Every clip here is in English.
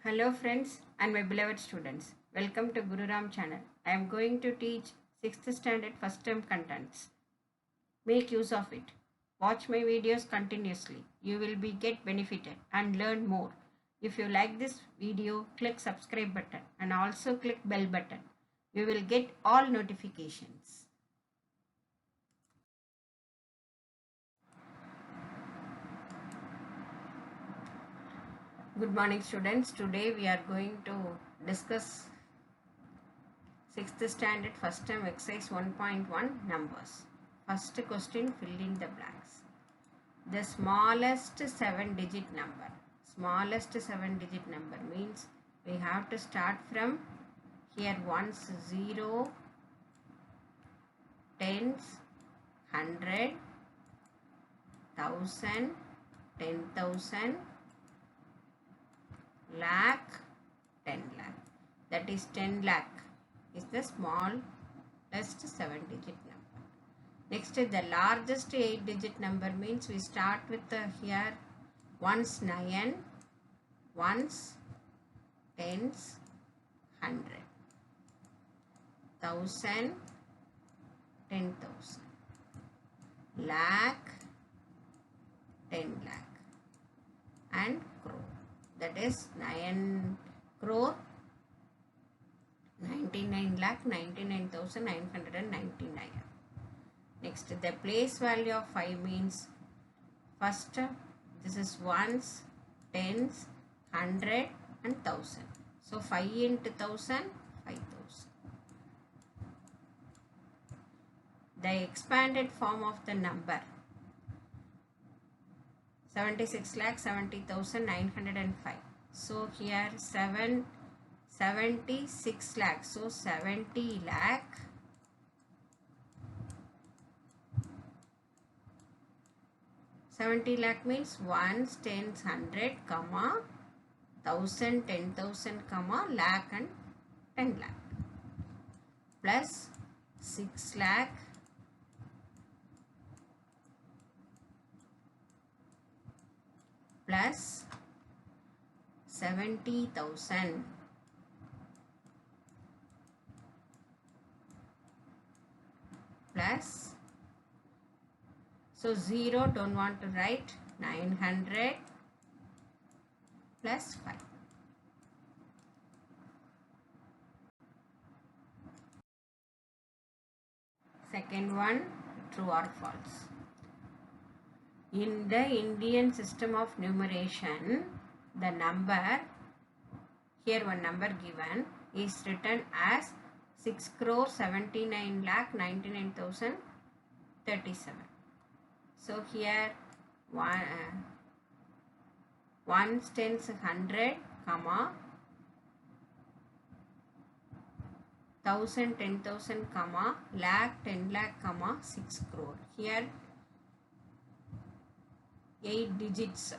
Hello friends and my beloved students. Welcome to Guru Ram channel. I am going to teach 6th standard first term contents. Make use of it. Watch my videos continuously. You will be get benefited and learn more. If you like this video, click subscribe button and also click bell button. You will get all notifications. Good morning students. Today we are going to discuss 6th standard first term exercise 1.1 numbers. First question, fill in the blanks. The smallest 7-digit number. Smallest 7-digit number means we have to start from here ones, 0, tens, 100, 1000, 10,000, lakh, 10 lakh. That is 10 lakh is the smallest 7-digit number. Next, the largest 8-digit number means we start with here ones, 9, ones, tens, 100, 1000, 10,000, lakh, 10 lakh, and crore. That is 9 crore, 99,99,999. Next, the place value of 5 means first this is ones, tens, 100 and 1000. So 5 into 1000, 5,000. The expanded form of the number 76,70,905. So here 76 lakh. So 70 lakh. 70 lakh means ones, tens, 100, comma, 1000, 10,000, comma, lakh and 10 lakh. Plus 6 lakh. Plus 70,000 plus, so 0 don't want to write, 900 plus 5. Second one, true or false. In the Indian system of numeration, the number, here one number given, is written as 6 crore 79 lakh 99,037. So here ones, tens, 100, comma, 1000, 10,000, comma, lakh, 10 lakh, comma, 6 crore. Here 8 digits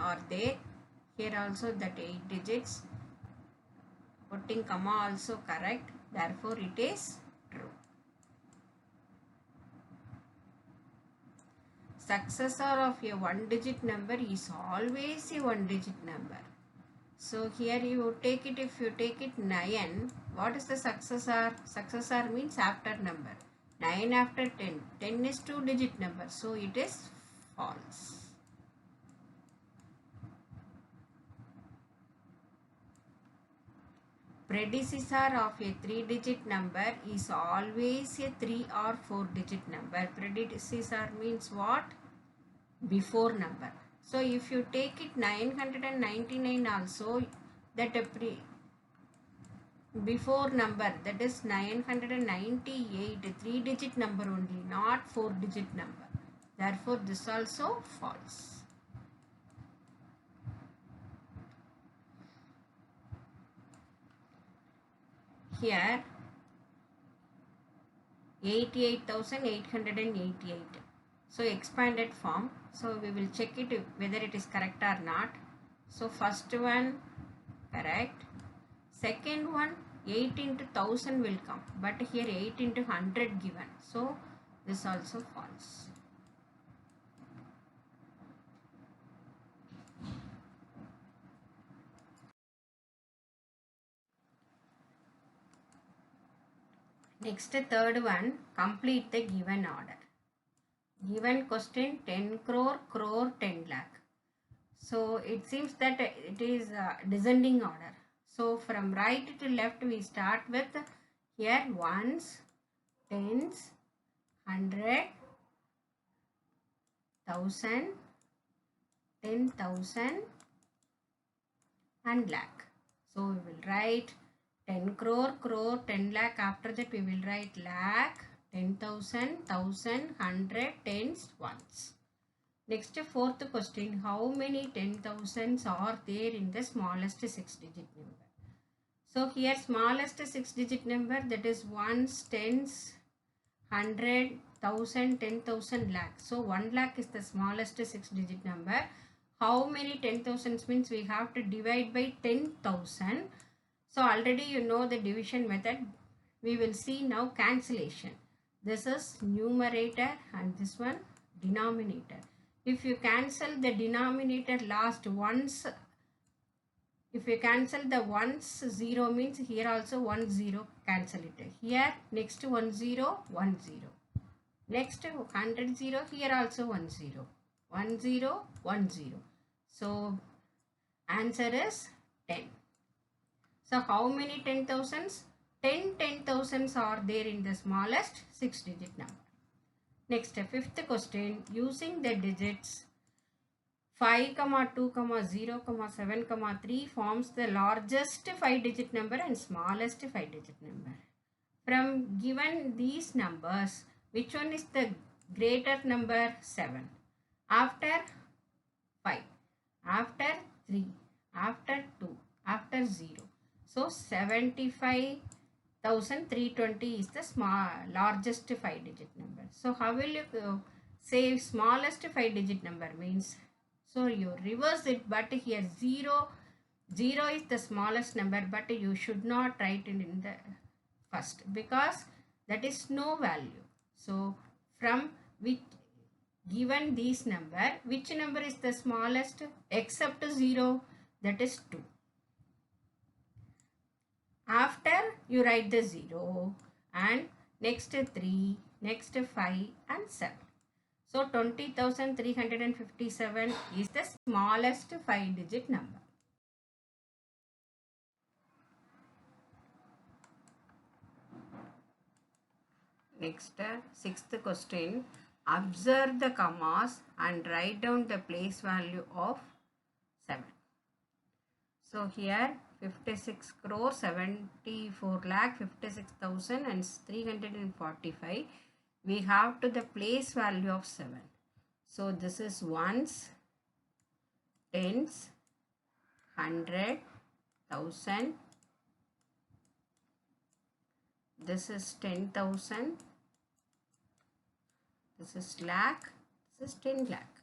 are there. Here also that 8 digits. Putting comma also correct. Therefore it is true. Successor of a 1-digit number is always a 1-digit number. So here you take it, if you take it 9, what is the successor? Successor means after number. 9 after 10. 10 is 2-digit number. So it is false. Predecessor of a 3-digit number is always a 3 or 4-digit number. Predecessor means what? Before number. So if you take it 999 also, that before number, that is 998, 3-digit number only, not 4-digit number. Therefore this also false. Here 88,888. So expanded form. So we will check it whether it is correct or not. So first one correct. Second one 8 into 1000 will come. But here 8 into 100 given. So this also false. Next, third one, complete the given order. Given question 10 crore, crore, 10 lakh. So it seems that it is descending order. So from right to left we start with here ones, tens, 100, 1000, 10,000 and lakh. So we will write 10 crore, crore, 10 lakh. After that we will write lakh, 10,000, 1,000, 100, tens, ones. Next, fourth question, how many 10,000s are there in the smallest 6-digit number? So here smallest 6-digit number, that is ones, tens, 100, 1,000, 10,000, lakh. So 1 lakh is the smallest 6-digit number. How many 10,000s means we have to divide by 10,000. So already you know the division method. We will see now cancellation. This is numerator and this one denominator. If you cancel the denominator last once, if you cancel the ones, 0 means here also 1 0, cancel it. Here next 1 0, 1 0. Next 100 0, here also 1 0. 1 0, 1 0. So answer is 10. So how many 10,000s? 10 10,000s are there in the smallest 6-digit number. Next, fifth question, using the digits 5, 2, 0, 7, 3 forms the largest 5-digit number and smallest 5-digit number. From given these numbers, which one is the greater number? 7. After 5, after 3, after 2, after 0. So 75,320 is the largest 5-digit number. So how will you say smallest 5-digit number means? So you reverse it, but here 0 is the smallest number, but you should not write it in the first because that is no value. So from which given this number, which number is the smallest except 0? That is 2. After you write the 0 and next 3, next 5 and 7. So 20,357 is the smallest 5-digit number. Next, sixth question. Observe the commas and write down the place value of 7. So here 56 crore, 74 lakh, 56,000 and 345. We have to the place value of 7. So this is ones, tens, 100, 1,000. This is 10,000. This is lakh. This is 10 lakh.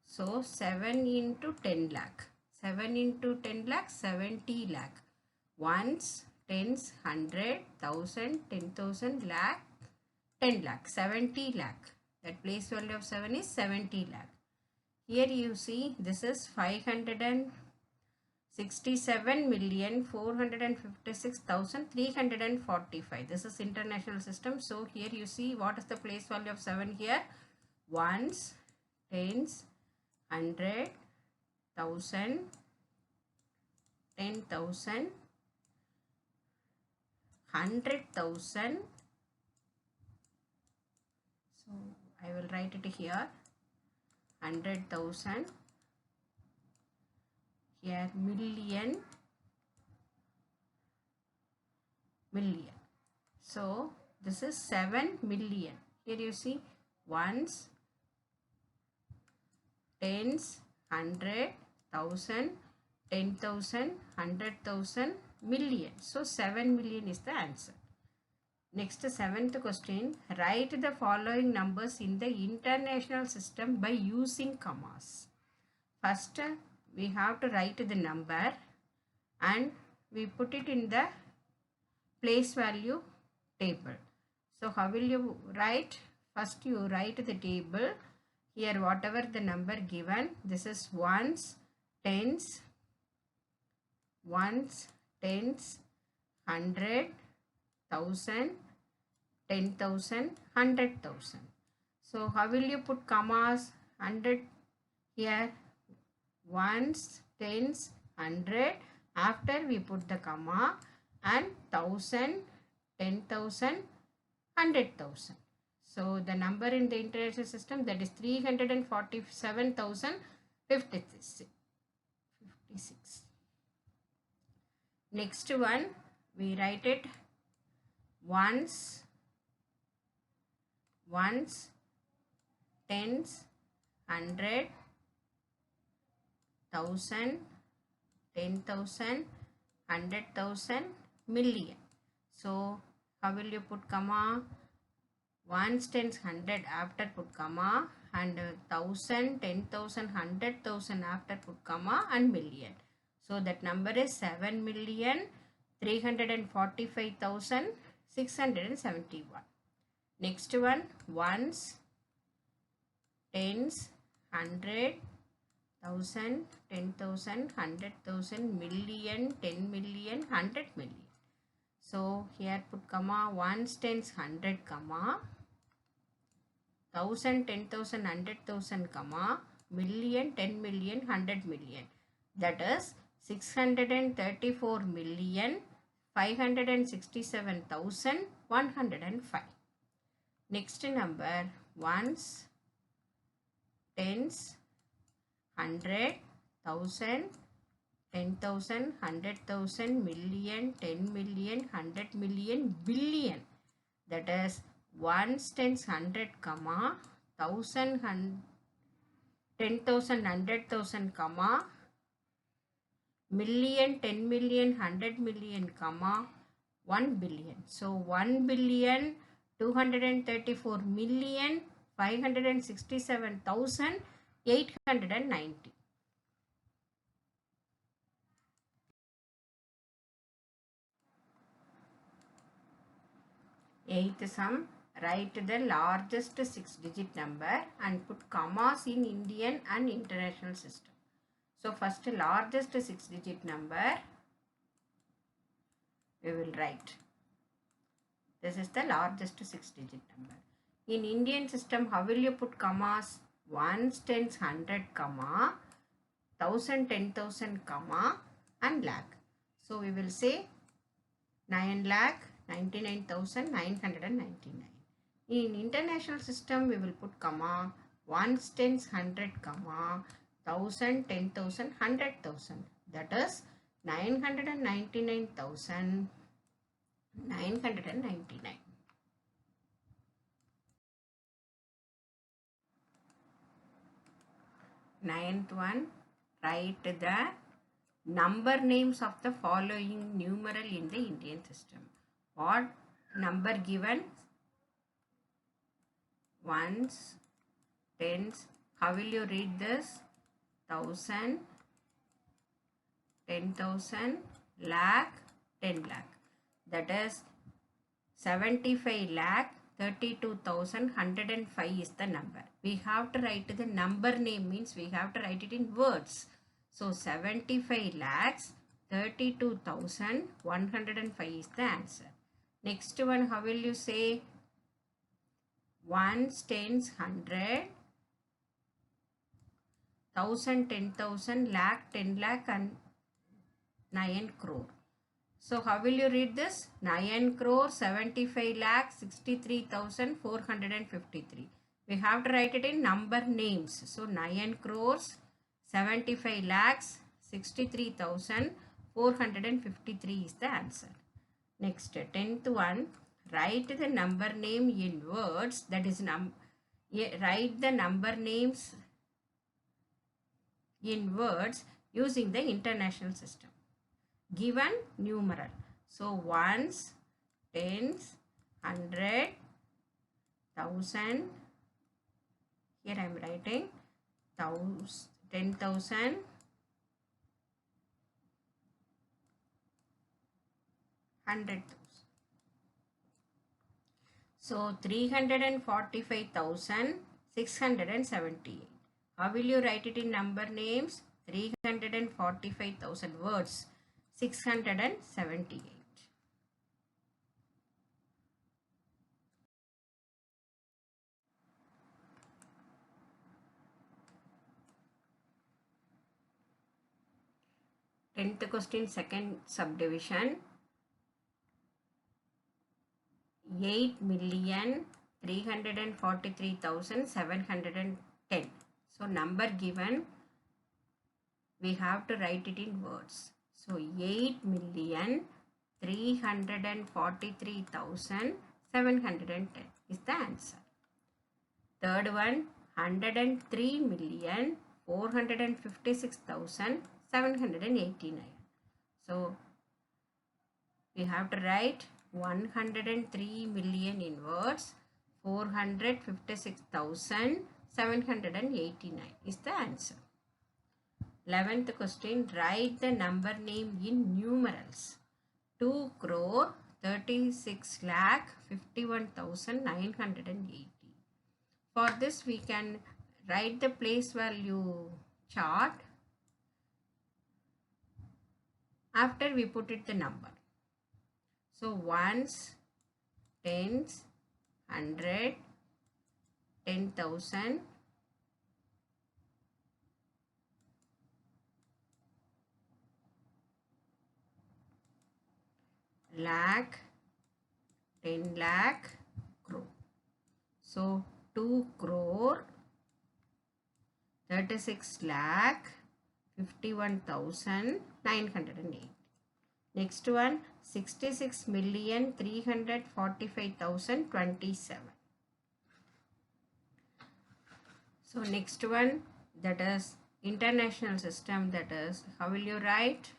So 7 into 10 lakh. 7 into 10 lakh, 70 lakh. Ones, tens, 100, 1,000, 10,000, lakh, 10 lakh, 70 lakh. That place value of 7 is 70 lakh. Here you see this is 567,456,345. This is international system. So here you see what is the place value of 7 here. Ones, tens, 100, 1,000, 10,000, 100,000. So I will write it here. 100,000. Here million. So this is 7 million. Here you see ones, tens, 100, 1,000, 10,000, 100,000, million. So 7 million is the answer. Next, seventh question. Write the following numbers in the international system by using commas. First, we have to write the number and we put it in the place value table. So how will you write? First you write the table. Here whatever the number given, this is ones, tens, 100, 1,000, 10,000, 100,000. So how will you put commas? 100 here, ones, tens, 100. After we put the comma, and 1,000, 10,000, 100,000. So the number in the international system, that is 347,056. Next one, we write it ones, tens, 100, 1,000, 10,000, 100,000, million. So how will you put comma? Ones, tens, 100 after put comma, and 1,000, 10,000, 100,000 after put comma, and million. So that number is 7,345,671. Next one, ones, tens, 100, 1,000, 10,000, 100,000, million, 10 million, 100 million. So here put comma, ones, tens, 100 comma, 1,000, 10,000, 100,000 comma, million, 10 million, 100 million. That is 634,567,105. Next number, ones, tens, 100, 1,000, 10,000, 100,000, million, 10 million, 100 million, billion. That is ones, tens, 100 comma, 1,000, 10,000, 100,000 comma, million, 10 million, 100 million comma, 1 billion. So 1,234,567,890. Eighth sum, write the largest 6-digit number and put commas in Indian and international system. So first, largest 6-digit number we will write. This is the largest 6-digit number. In Indian system, how will you put commas? Ones, tens, 100 comma, 1,000, 10,000 comma, and lakh. So we will say 9,99,999. In international system, we will put comma, ones, tens, 100 comma, 1,000, 10,000, 100,000. That is 999,999. Ninth one, write the number names of the following numeral in the Indian system. What number given? Ones, tens. How will you read this? 1,000, 10,000, lakh, 10 lakh. That is 75 lakh 32,105 is the number. We have to write the number name, means we have to write it in words. So 75 lakhs 32,105 is the answer. Next one, how will you say? Ones, tens, 100, 1,000, 10,000, lakh, 10 lakh, and 9 crore. So how will you read this? 9 crore 75 lakh 63,453. We have to write it in number names. So 9 crores 75 lakhs 63,453 is the answer. Next, 10th one, write the number name in words. That is, write the number names in words using the international system. Given numeral. So ones, tens, 100, 1,000. Here I am writing 10,000, 100,000. So 345,678. How will you write it in number names? 345,000 words. 678. 10th question, second subdivision. 8,343,710. So number given, we have to write it in words. So 8,343,710 is the answer. Third one, 103,456,789. So we have to write 103 million in words. 456,789 is the answer. 11th question, write the number name in numerals. 2 crore 36 lakh 51,980. For this we can write the place value chart after we put it the number. So ones, tens, 100, 10,000, lakh, 10 lakh, crore. So 2 crore 36 lakh 51,980. Next one, 66,345,027. So next one, that is international system, that is how will you write?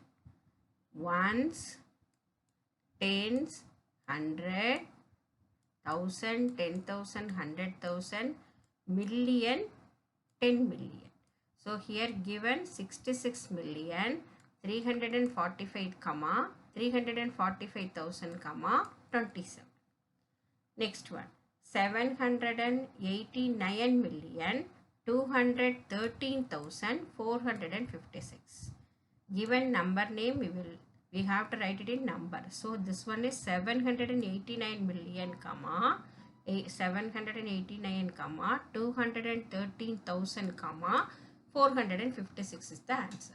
Ones, tens, 100, 1,000, 10,000, 100,000, million, 10 million. So here given 66 million 345 comma 345,000 comma 27. Next one, 789 million 213,456. Given number name, we have to write it in number. So this one is 789 million comma 789 comma 213,000 comma 456 is the answer.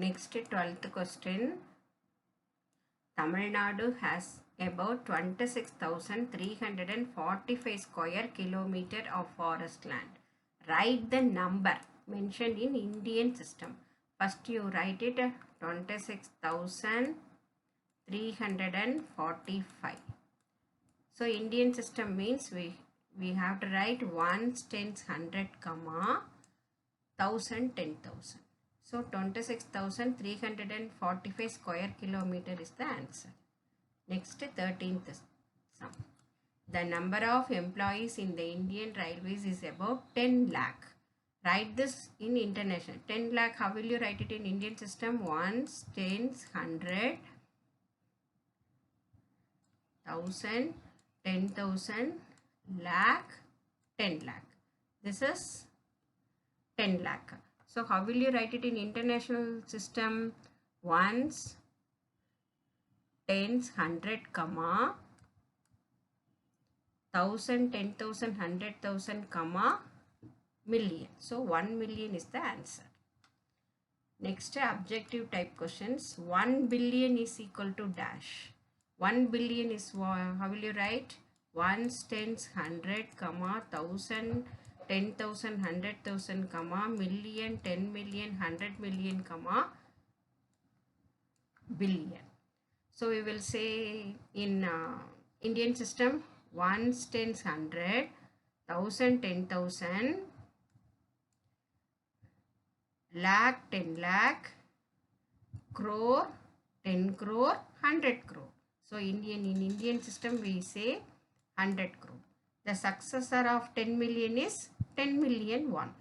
Next, 12th question. Tamil Nadu has about 26,345 square kilometer of forest land. Write the number mentioned in Indian system. First you write it 26,345. So Indian system means we have to write ones, tens, 100 comma 1,000, 10,000. So 26,345 square kilometer is the answer. Next, 13th sum. The number of employees in the Indian Railways is about 10 lakh. Write this in international. 10 lakh, how will you write it in Indian system? Ones, tens, 100, 1,000, 10,000, lakh, 10 lakh. This is 10 lakh. So how will you write it in international system? Ones, tens, 100 comma 1,000, 10,000, 100,000 comma million. So 1 million is the answer. Next, objective type questions. 1 billion is equal to dash. 1 billion is, how will you write? Ones, tens, 100 comma 1,000, 10,000, 100,000 comma million, 10 million, 100 million comma billion. So we will say in Indian system, ones, tens, 100, 1,000, 10,000, lakh, 10 lakh, crore, 10 crore, 100 crore. So in Indian system we say 100 crore. The successor of 10 million is 10 million 1.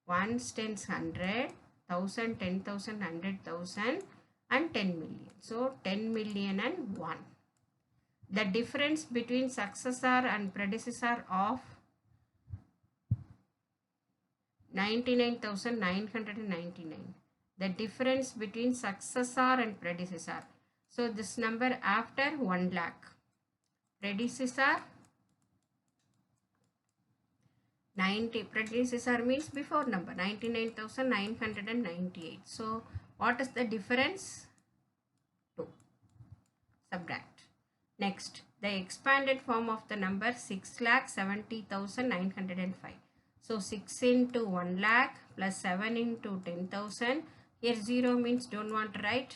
Ones, tens, 100, 1,000, 10,000, 100,000 and 10 million. So 10 million and 1. The difference between successor and predecessor of 99,999. The difference between successor and predecessor. So this number after 1 lakh. Predecessor 90 predecessor means before number 99,998. So what is the difference? 2. Subtract. Next, the expanded form of the number 6,70,905. So 6 into 1 lakh plus 7 into 10,000. Here 0 means don't want to write.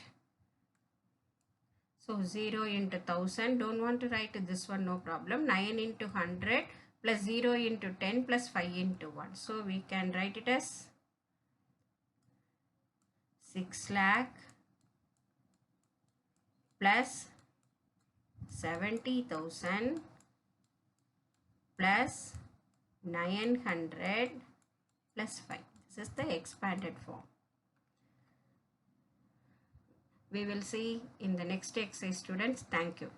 So 0 into 1000, don't want to write this one, no problem. 9 into 100 plus 0 into 10 plus 5 into 1. So we can write it as 6 lakh plus 70,000 plus 900 plus 5. This is the expanded form. We will see in the next exercise, students. Thank you.